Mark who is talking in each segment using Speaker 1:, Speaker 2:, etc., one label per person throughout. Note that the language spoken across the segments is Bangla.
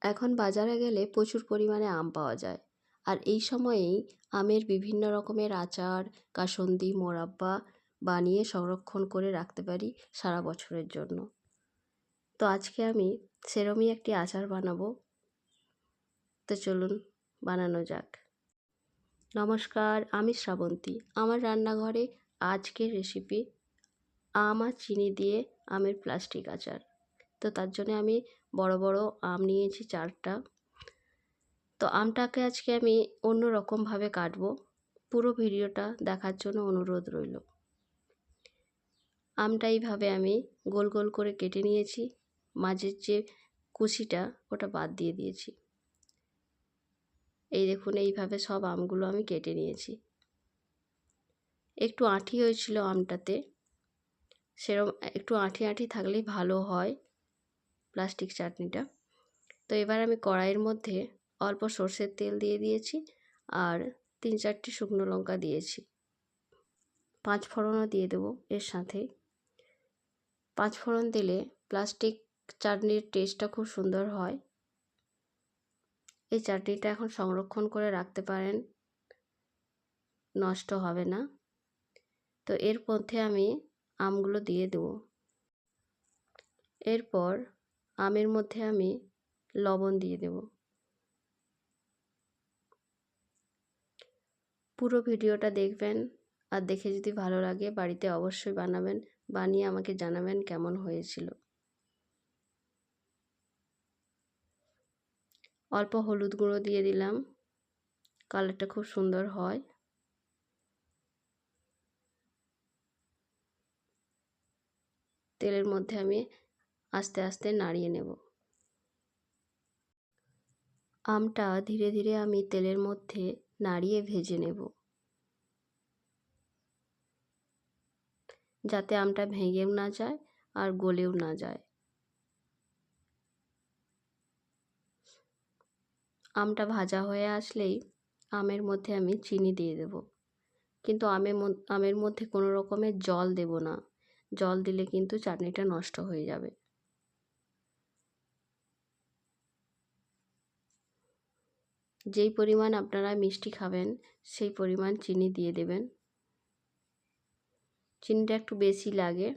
Speaker 1: এখন বাজারে গেলে প্রচুর পরিমাণে আম পাওয়া যায়। আর এই সময়েই আমের বিভিন্ন রকমের আচার, কাসুন্দি, মোরব্বা বানিয়ে সংরক্ষণ করে রাখতে পারি সারা বছরের জন্য। তো আজকে আমি সেরমই একটি আচার বানাবো। তো চলুন বানানো যাক। নমস্কার, আমি শ্রাবন্তী। আমার রান্নাঘরে আজকের রেসিপি আম আর চিনি দিয়ে আমের প্লাস্টিক আচার। তো তার জন্য আমি বড় বড় আম নিয়েছি 4টা। তো আমটাকে আজকে আমি অন্য রকমভাবে কাটবো। পুরো ভিডিওটা দেখার জন্য অনুরোধ রইল। আমটা এইভাবে আমি গোল গোল করে কেটে নিয়েছি। মাঝের যে কুচিটা ওটা বাদ দিয়ে দিয়েছি। এই দেখুন, এইভাবে সব আমগুলো আমি কেটে নিয়েছি। একটু আঁটি হয়েছিল আমটাতে, সেরকম একটু আঁটি আঁটি থাকলেই ভালো হয় প্লাস্টিক চাটনিটা। তো এবার আমি কড়াইয়ের মধ্যে অল্প সর্ষের তেল দিয়ে দিয়েছি আর 3-4টে শুকনো লঙ্কা দিয়েছি। 5 ফোড়নও দিয়ে দেবো এর সাথে। 5 ফোড়ন দিলে প্লাস্টিক চাটনির টেস্টটা খুব সুন্দর হয়। এই চাটনিটা এখন সংরক্ষণ করে রাখতে পারেন, নষ্ট হবে না। তো এর মধ্যে আমি আমগুলো দিয়ে দেবো। এরপর আমের মধ্যে আমি লবণ দিয়ে দেব। পুরো ভিডিওটা দেখবেন, আর দেখে যদি ভালো লাগে বাড়িতে অবশ্যই বানাবেন, বানিয়ে আমাকে জানাবেন কেমন হয়েছিল। অল্প হলুদ গুঁড়ো দিয়ে দিলাম, কালারটা খুব সুন্দর হয়। তেলের মধ্যে আমি আস্তে আস্তে নাড়িয়ে নেব। আমটা ধীরে ধীরে আমি তেলের মধ্যে নাড়িয়ে ভেজে নেব, যাতে আমটা ভেঙেও না যায় আর গলেও না যায়। আমটা ভাজা হয়ে আসলেই আমের মধ্যে আমি চিনি দিয়ে দেব। কিন্তু আমের মধ্যে কোনো রকমের জল দেব না, জল দিলে কিন্তু চাটনিটা নষ্ট হয়ে যাবে। যেই পরিমাণ আপনারা মিষ্টি খাবেন সেই পরিমাণ চিনি দিয়ে দেবেন। চিনিটা একটু বেশি লাগে।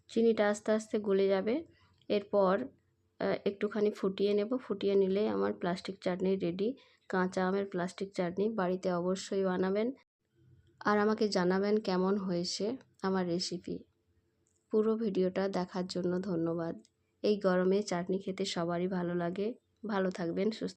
Speaker 1: চিনিটা আস্তে আস্তে গলে যাবে। এরপর একটুখানি ফুটিয়ে নেব। ফুটিয়ে নিলে আমার প্লাস্টিক চাটনি রেডি। কাঁচা আমের প্লাস্টিক চাটনি বাড়িতে অবশ্যই বানাবেন আর আমাকে জানাবেন কেমন হয়েছে আমার রেসিপি। পুরো ভিডিওটা দেখার জন্য ধন্যবাদ। এই গরমে চাটনি খেতে সবারই ভালো লাগে। ভালো থাকবেন, সুস্থ